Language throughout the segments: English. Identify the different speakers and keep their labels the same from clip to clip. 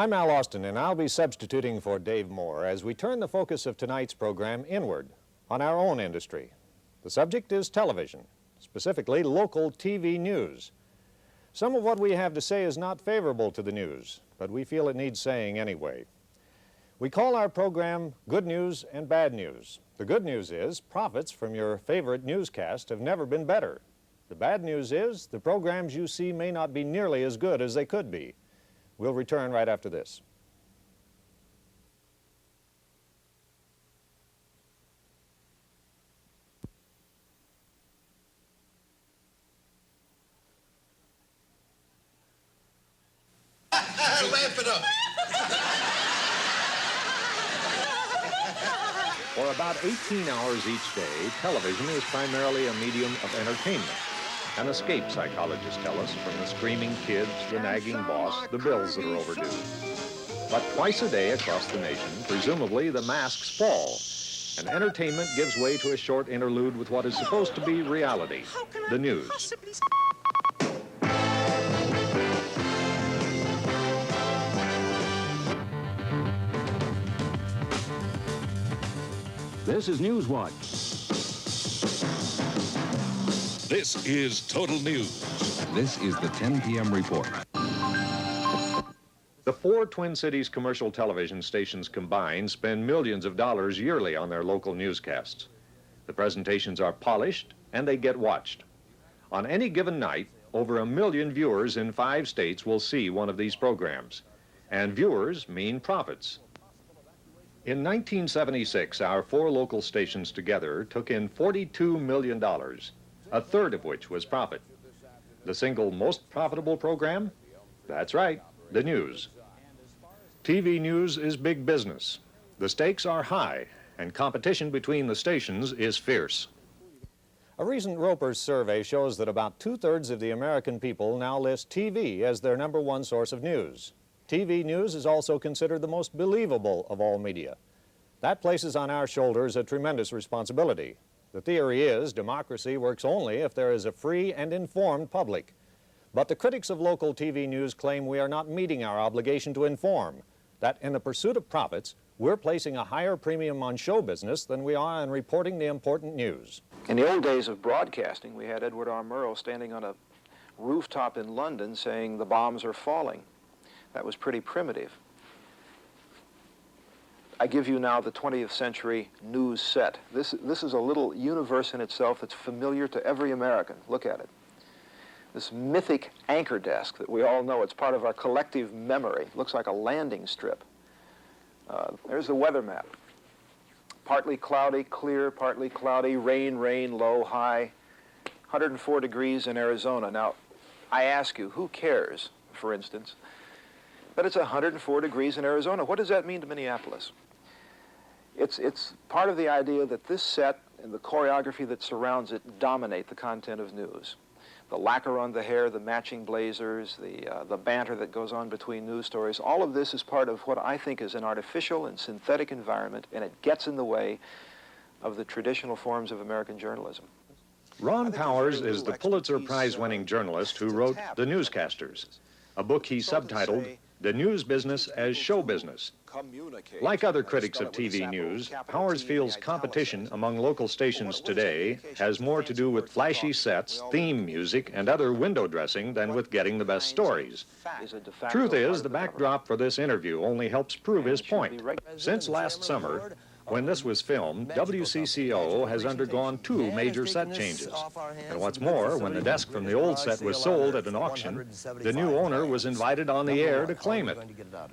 Speaker 1: I'm Al Austin, and I'll be substituting for Dave Moore as we turn the focus of tonight's program inward on our own industry. The subject is television, specifically local TV news. Some of what we have to say is not favorable to the news, but we feel it needs saying anyway. We call our program Good News and Bad News. The good news is profits from your favorite newscast have never been better. The bad news is the programs you see may not be nearly as good as they could be. We'll return right after this.
Speaker 2: Laugh it up.
Speaker 1: For about 18 hours each day, television is primarily a medium of entertainment. An escape, psychologists tell us, from the screaming kids, the nagging boss, the bills that are overdue. But twice a day across the nation, presumably the masks fall, and entertainment gives way to a short interlude with what is supposed to be reality, the news.
Speaker 3: This is Newswatch.
Speaker 4: This is Total News.
Speaker 3: This is the 10 p.m. report.
Speaker 1: The four Twin Cities commercial television stations combined spend millions of dollars yearly on their local newscasts. The presentations are polished and they get watched. On any given night, over 1 million viewers in 5 states will see one of these programs. And viewers mean profits. In 1976, our 4 local stations together took in $42 million. A third of which was profit. The single most profitable program? That's right, the news. TV news is big business. The stakes are high, and competition between the stations is fierce. A recent Roper's survey shows that about 2/3 of the American people now list TV as their #1 source of news. TV news is also considered the most believable of all media. That places on our shoulders a tremendous responsibility. The theory is democracy works only if there is a free and informed public. But the critics of local TV news claim we are not meeting our obligation to inform, that in the pursuit of profits, we're placing a higher premium on show business than we are on reporting the important news.
Speaker 5: In the old days of broadcasting, we had Edward R. Murrow standing on a rooftop in London saying the bombs are falling. That was pretty primitive. I give you now the 20th century news set. This is a little universe in itself that's familiar to every American. Look at it. This mythic anchor desk that we all know, it's part of our collective memory. It looks like a landing strip. There's the weather map. Partly cloudy, clear, partly cloudy, rain, rain, low, high. 104 degrees in Arizona. Now, I ask you, who cares, for instance, that it's 104 degrees in Arizona? What does that mean to Minneapolis? It's part of the idea that this set and the choreography that surrounds it dominate the content of news. The lacquer on the hair, the matching blazers, the banter that goes on between news stories, all of this is part of what I think is an artificial and synthetic environment, and it gets in the way of the traditional forms of American journalism.
Speaker 1: Ron Powers is the Pulitzer Prize-winning journalist who wrote The Newscasters, a book he subtitled The News Business as Show Business. Like other critics of TV news, Powers feels competition among local stations today has more to do with flashy sets, theme music, and other window dressing than with getting the best stories. Truth is, the backdrop for this interview only helps prove his point. Since last summer, when this was filmed, WCCO has undergone 2 major set changes. And what's more, when the desk from the old set was sold at an auction, the new owner was invited on the air to claim it.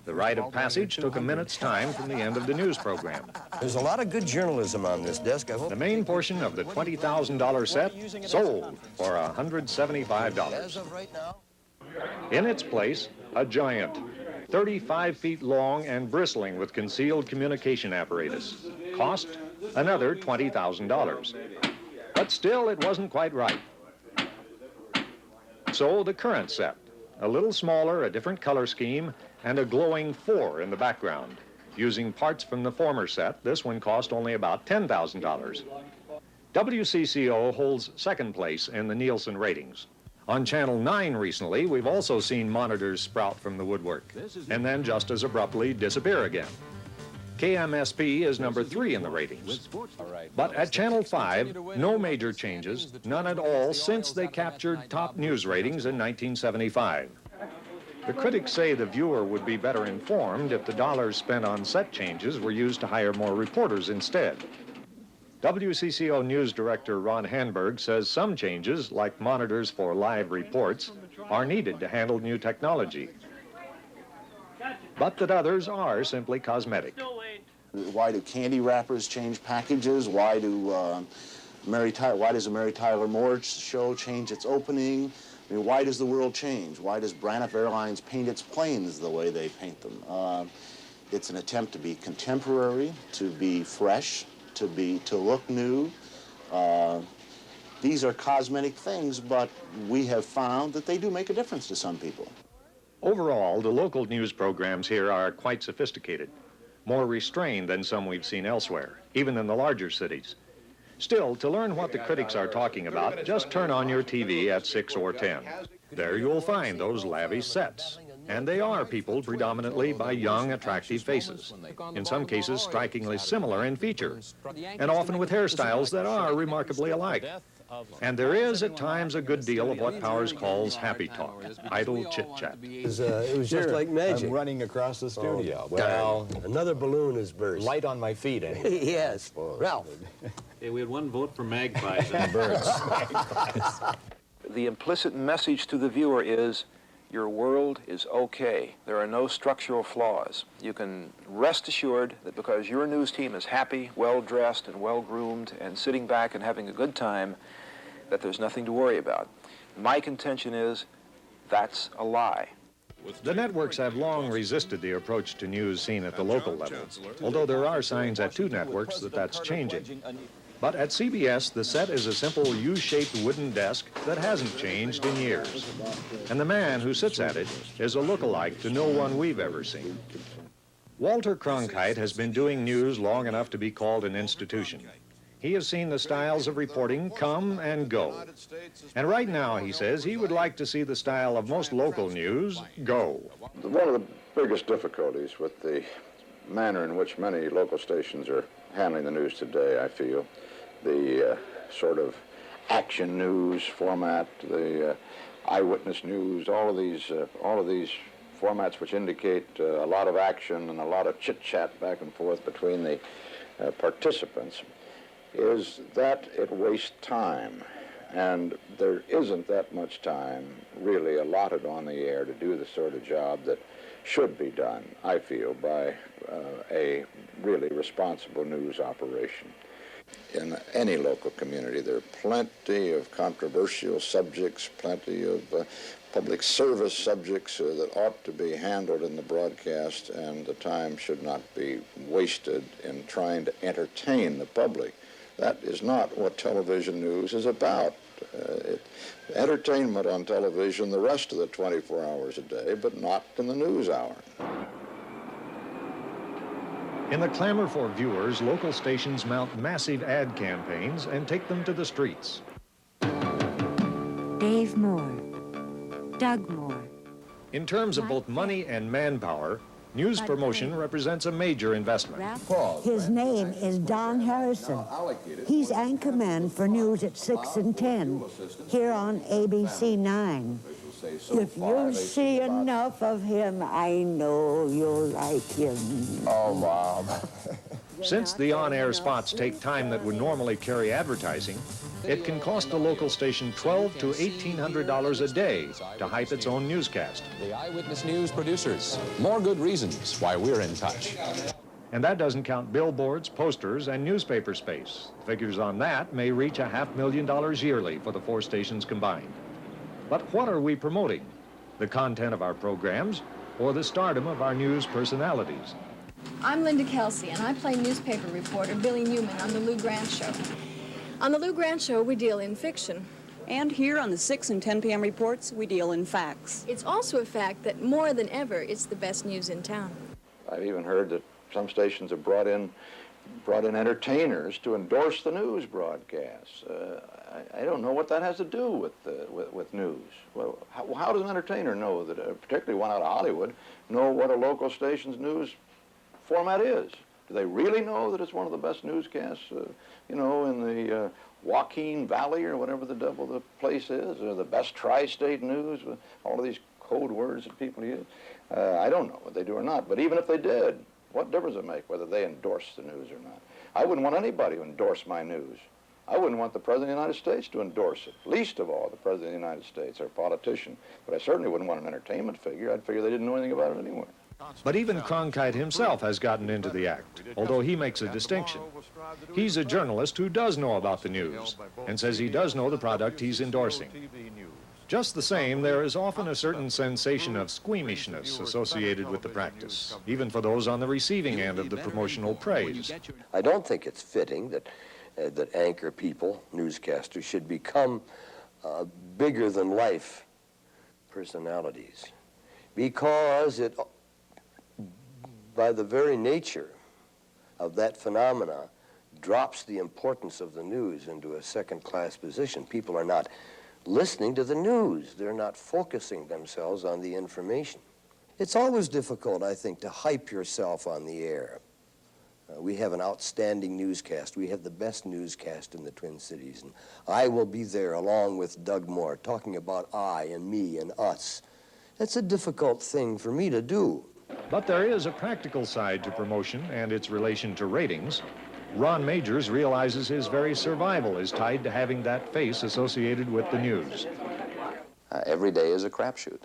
Speaker 1: The rite of passage took a minute's time from the end of the news program.
Speaker 6: There's a lot of good journalism on this desk.
Speaker 1: The main portion of the $20,000 set sold for $175. In its place, a giant, 35 feet long and bristling with concealed communication apparatus. Cost another $20,000. But still, it wasn't quite right. So the current set, a little smaller, a different color scheme, and a glowing 4 in the background. Using parts from the former set, this one cost only about $10,000. WCCO holds second place in the Nielsen ratings. On Channel 9 recently, we've also seen monitors sprout from the woodwork and then just as abruptly disappear again. KMSP is number 3 in the ratings. But at Channel 5, no major changes, none at all since they captured top news ratings in 1975. The critics say the viewer would be better informed if the dollars spent on set changes were used to hire more reporters instead. WCCO News Director Ron Hanberg says some changes, like monitors for live reports, are needed to handle new technology, but that others are simply cosmetic.
Speaker 2: Why do candy wrappers change packages? Why does a Mary Tyler Moore show change its opening? I mean, why does the world change? Why does Braniff Airlines paint its planes the way they paint them? It's an attempt to be contemporary, to be fresh, to look new. These are cosmetic things, but we have found that they do make a difference to some people.
Speaker 1: Overall, the local news programs here are quite sophisticated, more restrained than some we've seen elsewhere, even in the larger cities. Still, to learn what the critics are talking about, just turn on your TV at 6 or 10. There you'll find those lavish sets. And they are peopled predominantly by young, attractive faces, in some cases strikingly similar in feature, and often with hairstyles that are remarkably alike. And there is at times a good deal of what Powers calls happy talk, idle chit-chat.
Speaker 6: It was just like magic.
Speaker 7: I'm running across the studio.
Speaker 6: Oh, well, another balloon has burst.
Speaker 7: Light on my feet, anyway.
Speaker 6: Yes. Ralph.
Speaker 8: Hey, we had one vote for magpies and birds.
Speaker 5: The implicit message to the viewer is, your world is okay. There are no structural flaws. You can rest assured that because your news team is happy, well-dressed, and well-groomed, and sitting back and having a good time, that there's nothing to worry about. My contention is, that's a lie.
Speaker 1: The networks have long resisted the approach to news seen at the local level, although there are signs at 2 networks that that's changing. But at CBS, the set is a simple U-shaped wooden desk that hasn't changed in years. And the man who sits at it is a look-alike to no one we've ever seen. Walter Cronkite has been doing news long enough to be called an institution. He has seen the styles of reporting come and go. And right now, he says, he would like to see the style of most local news go.
Speaker 9: One of the biggest difficulties with the manner in which many local stations are handling the news today, I feel, the sort of action news format, the eyewitness news, all of these formats which indicate a lot of action and a lot of chit-chat back and forth between the participants, is that it wastes time. And there isn't that much time really allotted on the air to do the sort of job that should be done, I feel, by a really responsible news operation. In any local community, there are plenty of controversial subjects, plenty of public service subjects that ought to be handled in the broadcast, and the time should not be wasted in trying to entertain the public. That is not what television news is about. Entertainment on television the rest of the 24 hours a day, but not in the news hour.
Speaker 1: In the clamor for viewers, local stations mount massive ad campaigns and take them to the streets.
Speaker 10: Dave Moore, Doug Moore.
Speaker 1: In terms of both money and manpower, news promotion represents a major investment.
Speaker 11: His name is Don Harrison. He's anchorman for news at 6 and 10 here on ABC 9. If you see enough of him, I know you'll like him.
Speaker 7: Oh, Mom.
Speaker 1: Since the on-air spots take time that would normally carry advertising, it can cost a local station $1,200 to $1,800 a day to hype its own newscast.
Speaker 3: The Eyewitness News producers. More good reasons why we're in touch.
Speaker 1: And that doesn't count billboards, posters, and newspaper space. Figures on that may reach $500,000 yearly for the 4 stations combined. But what are we promoting? The content of our programs or the stardom of our news personalities?
Speaker 12: I'm Linda Kelsey, and I play newspaper reporter Billy Newman on The Lou Grant Show. On The Lou Grant Show, we deal in fiction.
Speaker 13: And here on the 6 and 10 p.m. reports, we deal in facts.
Speaker 12: It's also a fact that more than ever, it's the best news in town.
Speaker 9: I've even heard that some stations have brought in brought in entertainers to endorse the news broadcasts. I don't know what that has to do with news. Well, how does an entertainer know that, particularly one out of Hollywood, know what a local station's news format is? Do they really know that it's one of the best newscasts, you know, in the Joaquin Valley or whatever the devil the place is, or the best tri-state news, with all of these code words that people use? I don't know what they do or not, but even if they did, what difference does it make whether they endorse the news or not? I wouldn't want anybody to endorse my news. I wouldn't want the President of the United States to endorse it, least of all the President of the United States or a politician. But I certainly wouldn't want an entertainment figure. I'd figure they didn't know anything about it anyway.
Speaker 1: But even Cronkite himself has gotten into the act, although he makes a distinction. He's a journalist who does know about the news and says he does know the product he's endorsing. Just the same, there is often a certain sensation of squeamishness associated with the practice, even for those on the receiving end of the promotional praise.
Speaker 6: I don't think it's fitting that anchor people, newscasters, should become bigger-than-life personalities, because it, by the very nature of that phenomena, drops the importance of the news into a second-class position. People are not listening to the news. They're not focusing themselves on the information. It's always difficult, I think, to hype yourself on the air. We have an outstanding newscast. We have the best newscast in the Twin Cities. And I will be there along with Doug Moore, talking about I and me and us. That's a difficult thing for me to do.
Speaker 1: But there is a practical side to promotion and its relation to ratings. Ron Majors realizes his very survival is tied to having that face associated with the news.
Speaker 14: Every day is a crapshoot.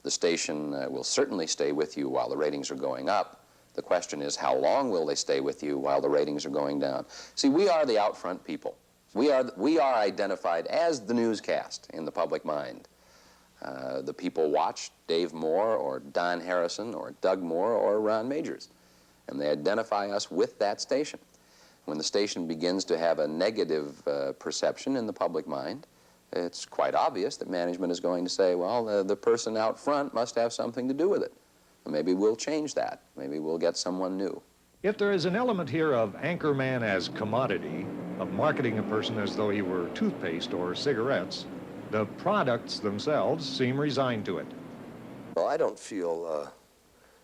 Speaker 14: The station will certainly stay with you while the ratings are going up. The question is, how long will they stay with you while the ratings are going down? See, we are the out front people. We are identified as the newscast in the public mind. The people watch Dave Moore or Don Harrison or Doug Moore or Ron Majors, and they identify us with that station. When the station begins to have a negative perception in the public mind, it's quite obvious that management is going to say, well, the person out front must have something to do with it. Maybe we'll change that. Maybe we'll get someone new.
Speaker 1: If there is an element here of anchorman as commodity, of marketing a person as though he were toothpaste or cigarettes, the products themselves seem resigned to it.
Speaker 6: Well, I don't feel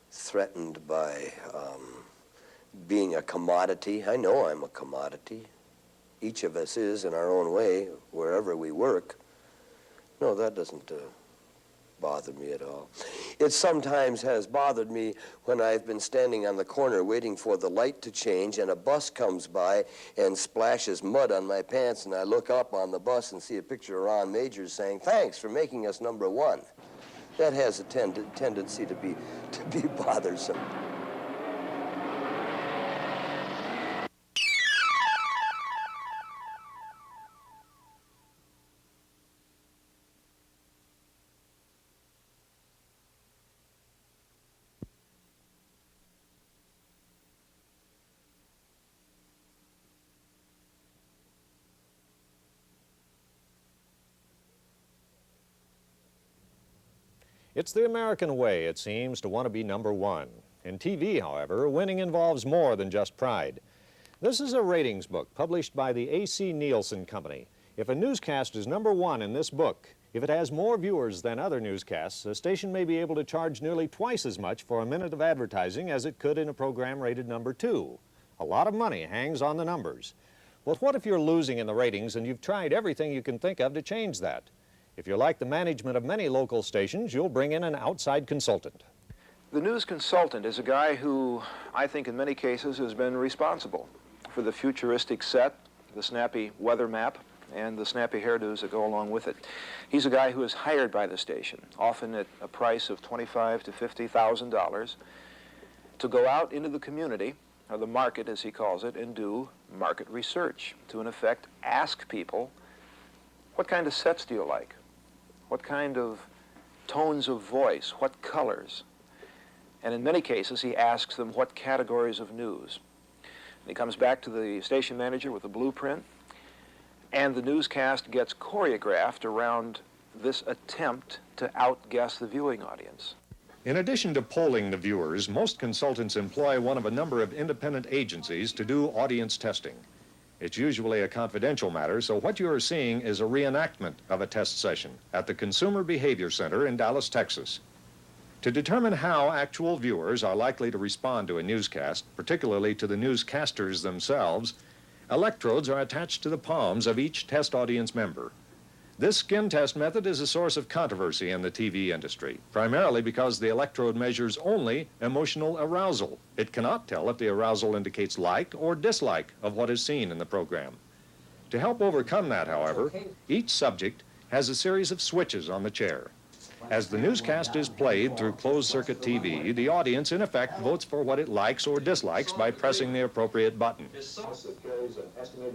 Speaker 6: threatened by being a commodity. I know I'm a commodity. Each of us is in our own way, wherever we work. No, that doesn't bother me at all. It sometimes has bothered me when I've been standing on the corner waiting for the light to change and a bus comes by and splashes mud on my pants, and I look up on the bus and see a picture of Ron Majors saying, "Thanks for making us #1." That has a tendency to be bothersome.
Speaker 1: It's the American way, it seems, to want to be #1. In TV, however, winning involves more than just pride. This is a ratings book published by the A.C. Nielsen Company. If a newscast is #1 in this book, if it has more viewers than other newscasts, a station may be able to charge nearly twice as much for a minute of advertising as it could in a program rated #2. A lot of money hangs on the numbers. Well, what if you're losing in the ratings and you've tried everything you can think of to change that? If you're like the management of many local stations, you'll bring in an outside consultant.
Speaker 5: The news consultant is a guy who, I think in many cases, has been responsible for the futuristic set, the snappy weather map, and the snappy hairdos that go along with it. He's a guy who is hired by the station, often at a price of $25,000 to $50,000, to go out into the community, or the market as he calls it, and do market research, to in effect ask people, what kind of sets do you like? What kind of tones of voice? What colors? And in many cases, he asks them what categories of news. And he comes back to the station manager with a blueprint, and the newscast gets choreographed around this attempt to outguess the viewing audience.
Speaker 1: In addition to polling the viewers, most consultants employ one of a number of independent agencies to do audience testing. It's usually a confidential matter, so what you are seeing is a reenactment of a test session at the Consumer Behavior Center in Dallas, Texas. To determine how actual viewers are likely to respond to a newscast, particularly to the newscasters themselves, electrodes are attached to the palms of each test audience member. This skin test method is a source of controversy in the TV industry, primarily because the electrode measures only emotional arousal. It cannot tell if the arousal indicates like or dislike of what is seen in the program. To help overcome that, however, each subject has a series of switches on the chair. As the newscast is played through closed-circuit TV, the audience, in effect, votes for what it likes or dislikes by pressing the appropriate button.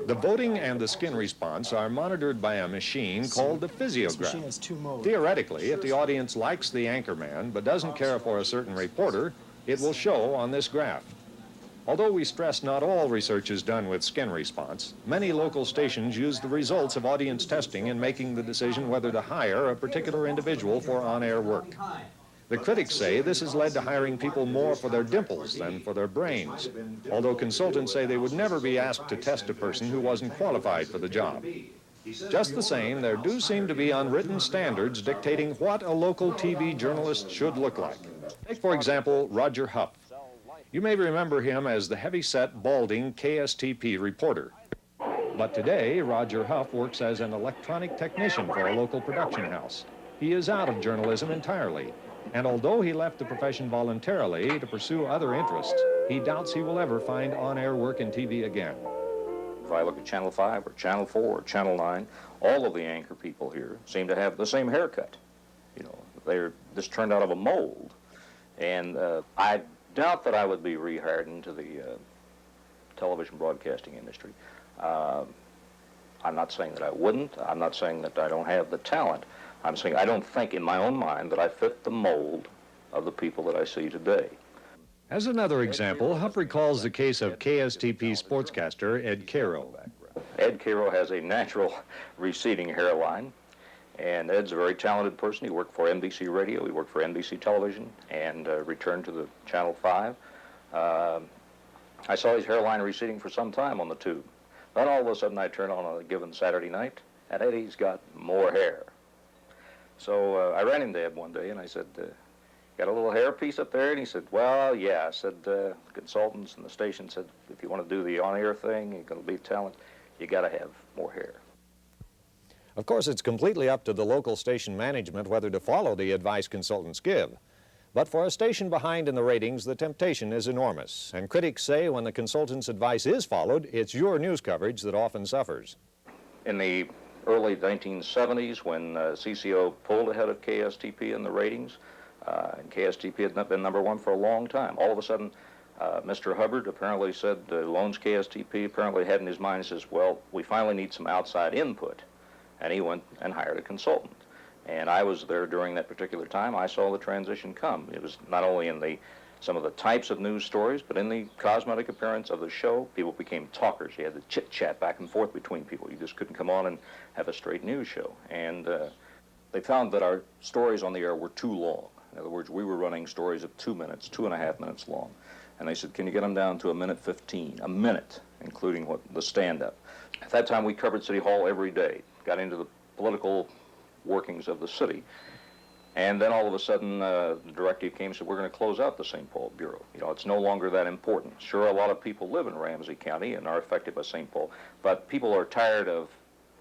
Speaker 1: The voting and the skin response are monitored by a machine called the physiograph. Theoretically, if the audience likes the anchorman but doesn't care for a certain reporter, it will show on this graph. Although we stress not all research is done with skin response, many local stations use the results of audience testing in making the decision whether to hire a particular individual for on-air work. The critics say this has led to hiring people more for their dimples than for their brains, although consultants say they would never be asked to test a person who wasn't qualified for the job. Just the same, there do seem to be unwritten standards dictating what a local TV journalist should look like. Take, for example, Roger Huff. You may remember him as the heavy-set, balding KSTP reporter. But today, Roger Huff works as an electronic technician for a local production house. He is out of journalism entirely, and although he left the profession voluntarily to pursue other interests, he doubts he will ever find on-air work in TV again.
Speaker 15: If I look at Channel 5 or Channel 4 or Channel 9, all of the anchor people here seem to have the same haircut. You know, they're just turned out of a mold. And I doubt that I would be rehired into the television broadcasting industry. I'm not saying that I wouldn't. I'm not saying that I don't have the talent. I'm saying I don't think in my own mind that I fit the mold of the people that I see today.
Speaker 1: As another example, Huff recalls the case of KSTP sportscaster Ed Cairo.
Speaker 15: Ed Cairo has a natural receding hairline, and Ed's a very talented person. He worked for NBC Radio, he worked for NBC Television, and returned to the Channel 5. I saw his hairline receding for some time on the tube. Then all of a sudden I turn on a given Saturday night, and Eddie's got more hair. So I ran into Ed one day, and I said, got a little hair piece up there? And he said, well, yeah. I said, the consultants and the station said, if you want to do the on-air thing, you're going to be talent, you got to have more hair.
Speaker 1: Of course, it's completely up to the local station management whether to follow the advice consultants give. But for a station behind in the ratings, the temptation is enormous. And critics say when the consultant's advice is followed, it's your news coverage that often suffers.
Speaker 15: In the early 1970s, when CCO pulled ahead of KSTP in the ratings, and KSTP had not been #1 for a long time, all of a sudden, Mr. Hubbard apparently said, loans KSTP, apparently had in his mind, says, well, we finally need some outside input. And he went and hired a consultant. And I was there during that particular time. I saw the transition come. It was not only in some of the types of news stories, but in the cosmetic appearance of the show. People became talkers. You had the chit-chat back and forth between people. You just couldn't come on and have a straight news show. And they found that our stories on the air were too long. In other words, we were running stories of 2 minutes, 2.5 minutes long. And they said, can you get them down to 1:15, a minute, including the stand-up. At that time, we covered City Hall every day, got into the political workings of the city. And then all of a sudden, the directive came and said, we're going to close out the St. Paul Bureau. You know, it's no longer that important. Sure, a lot of people live in Ramsey County and are affected by St. Paul, but people are tired of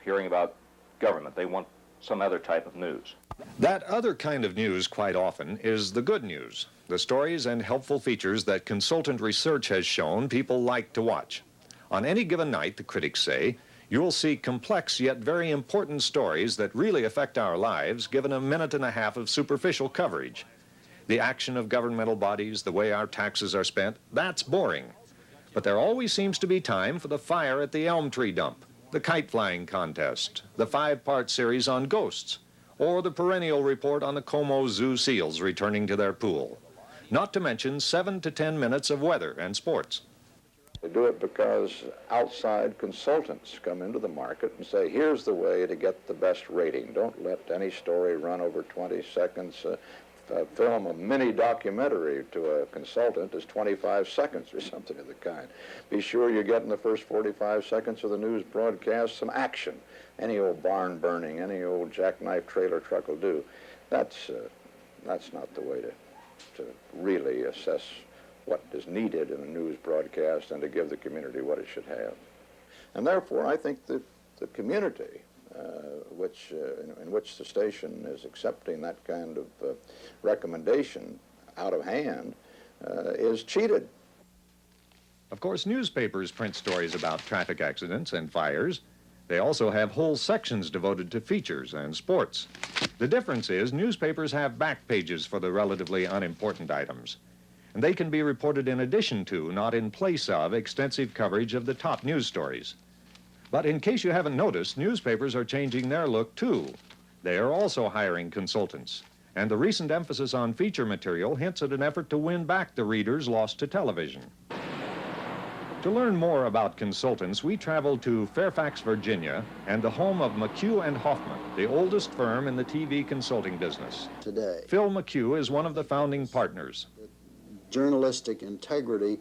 Speaker 15: hearing about government. They want some other type of news.
Speaker 1: That other kind of news, quite often, is the good news. The stories and helpful features that consultant research has shown people like to watch. On any given night, the critics say, you'll see complex yet very important stories that really affect our lives given 1.5 minutes of superficial coverage. The action of governmental bodies, the way our taxes are spent, that's boring. But there always seems to be time for the fire at the elm tree dump, the kite flying contest, the 5-part series on ghosts, or the perennial report on the Como Zoo seals returning to their pool. Not to mention 7 to 10 minutes of weather and sports.
Speaker 9: They do it because outside consultants come into the market and say, here's the way to get the best rating. Don't let any story run over 20 seconds. film a mini documentary to a consultant is 25 seconds or something of the kind. Be sure you get in the first 45 seconds of the news broadcast some action. Any old barn burning, any old jackknife trailer truck will do. That's not the way to really assess what is needed in a news broadcast and to give the community what it should have. And therefore, I think that the community in which the station is accepting that kind of recommendation out of hand is cheated.
Speaker 1: Of course, newspapers print stories about traffic accidents and fires. They also have whole sections devoted to features and sports. The difference is newspapers have back pages for the relatively unimportant items. And they can be reported in addition to, not in place of, extensive coverage of the top news stories. But in case you haven't noticed, newspapers are changing their look too. They are also hiring consultants. And the recent emphasis on feature material hints at an effort to win back the readers lost to television. To learn more about consultants, we traveled to Fairfax, Virginia, and the home of McHugh and Hoffman, the oldest firm in the TV consulting business.
Speaker 16: Today,
Speaker 1: Phil McHugh is one of the founding partners.
Speaker 16: Journalistic integrity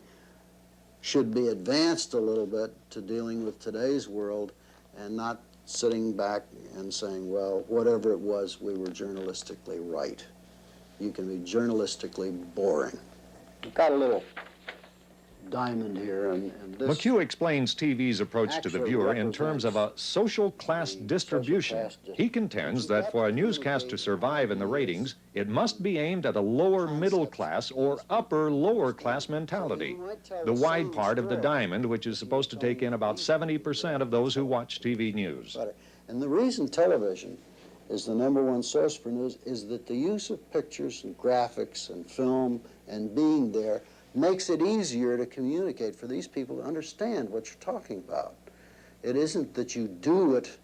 Speaker 16: should be advanced a little bit to dealing with today's world and not sitting back and saying, well, whatever it was, we were journalistically right. You can be journalistically boring. We've got a little diamond here, and this
Speaker 1: McHugh explains TV's approach to the viewer in terms of a social class distribution. He contends that for a newscast to survive in the ratings, it must be aimed at a lower middle class or upper lower class mentality, the wide part of the diamond, which is supposed to take in about 70% of those who watch TV news.
Speaker 16: And the reason television is the #1 source for news is that the use of pictures and graphics and film and being there makes it easier to communicate for these people to understand what you're talking about. It isn't that you do it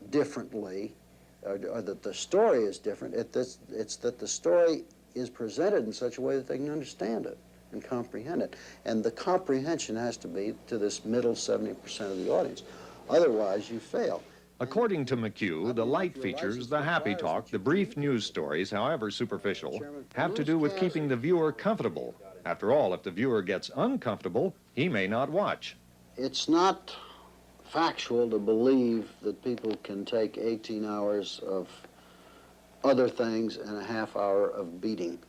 Speaker 16: differently or that the story is different. It's that the story is presented in such a way that they can understand it and comprehend it. And the comprehension has to be to this middle 70% of the audience. Otherwise, you fail.
Speaker 1: According to McHugh, the light features, the happy talk, the brief news stories, however superficial, have to do with keeping the viewer comfortable. After all, if the viewer gets uncomfortable, he may not watch.
Speaker 16: It's not factual to believe that people can take 18 hours of other things and a half hour of beating.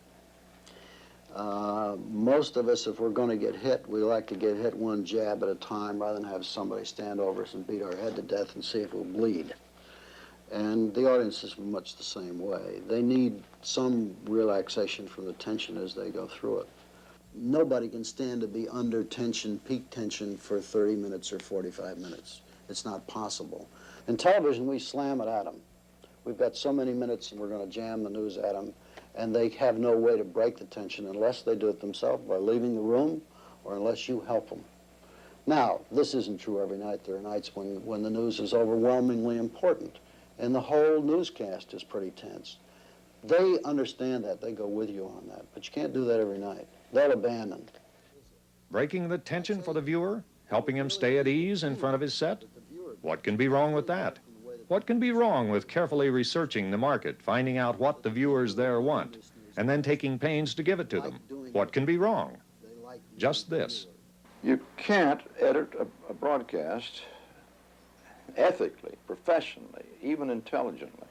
Speaker 16: Most of us, if we're going to get hit, we like to get hit one jab at a time rather than have somebody stand over us and beat our head to death and see if we'll bleed. And the audience is much the same way. They need some relaxation from the tension as they go through it. Nobody can stand to be under tension, peak tension, for 30 minutes or 45 minutes. It's not possible. In television, we slam it at them. We've got so many minutes and we're going to jam the news at them, and they have no way to break the tension unless they do it themselves by leaving the room or unless you help them. Now, this isn't true every night. There are nights when the news is overwhelmingly important and the whole newscast is pretty tense. They understand that. They go with you on that. But you can't do that every night. They'll abandon.
Speaker 1: Breaking the tension for the viewer? Helping him stay at ease in front of his set? What can be wrong with that? What can be wrong with carefully researching the market, finding out what the viewers there want, and then taking pains to give it to them? What can be wrong? Just this.
Speaker 9: You can't edit a broadcast ethically, professionally, even intelligently,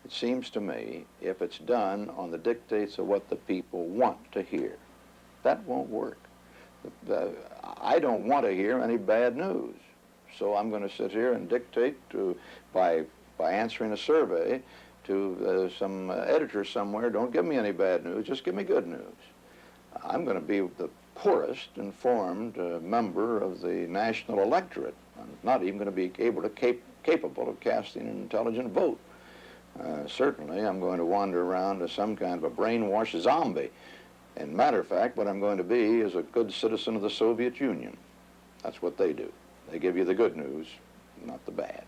Speaker 9: it seems to me, if it's done on the dictates of what the people want to hear. That won't work. I don't want to hear any bad news, so I'm going to sit here and dictate by answering a survey to some editor somewhere, don't give me any bad news, just give me good news. I'm going to be the poorest informed member of the national electorate. I'm not even going to be capable of casting an intelligent vote. Certainly, I'm going to wander around as some kind of a brainwashed zombie. And matter of fact, what I'm going to be is a good citizen of the Soviet Union. That's what they do. They give you the good news, not the bad.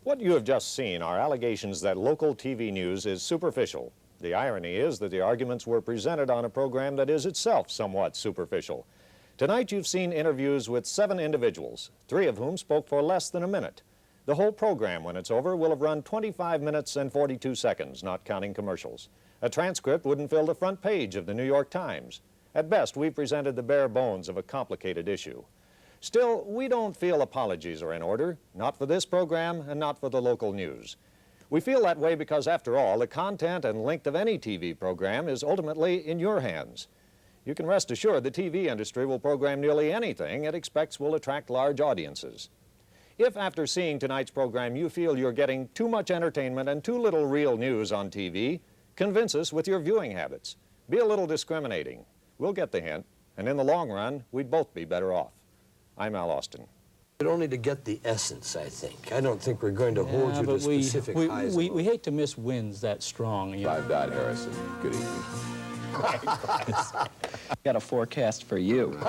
Speaker 1: What you have just seen are allegations that local TV news is superficial. The irony is that the arguments were presented on a program that is itself somewhat superficial. Tonight you've seen interviews with 7 individuals, 3 of whom spoke for less than a minute. The whole program, when it's over, will have run 25 minutes and 42 seconds, not counting commercials. A transcript wouldn't fill the front page of the New York Times. At best, we've presented the bare bones of a complicated issue. Still, we don't feel apologies are in order, not for this program and not for the local news. We feel that way because, after all, the content and length of any TV program is ultimately in your hands. You can rest assured the TV industry will program nearly anything it expects will attract large audiences. If after seeing tonight's program you feel you're getting too much entertainment and too little real news on TV, convince us with your viewing habits. Be a little discriminating. We'll get the hint, and in the long run, we'd both be better off. I'm Al Austin.
Speaker 6: But only to get the essence, I think. I don't think we're going to hold you to specific highs.
Speaker 17: We hate to miss wins that strong. You know.
Speaker 3: I've died, Harrison. Good evening.
Speaker 18: Got a forecast for you.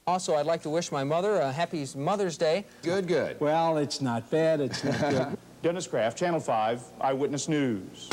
Speaker 18: Also, I'd like to wish my mother a happy Mother's Day.
Speaker 3: Good, good.
Speaker 17: Well, it's not bad. It's not good.
Speaker 19: Dennis Kraft, Channel 5, Eyewitness News.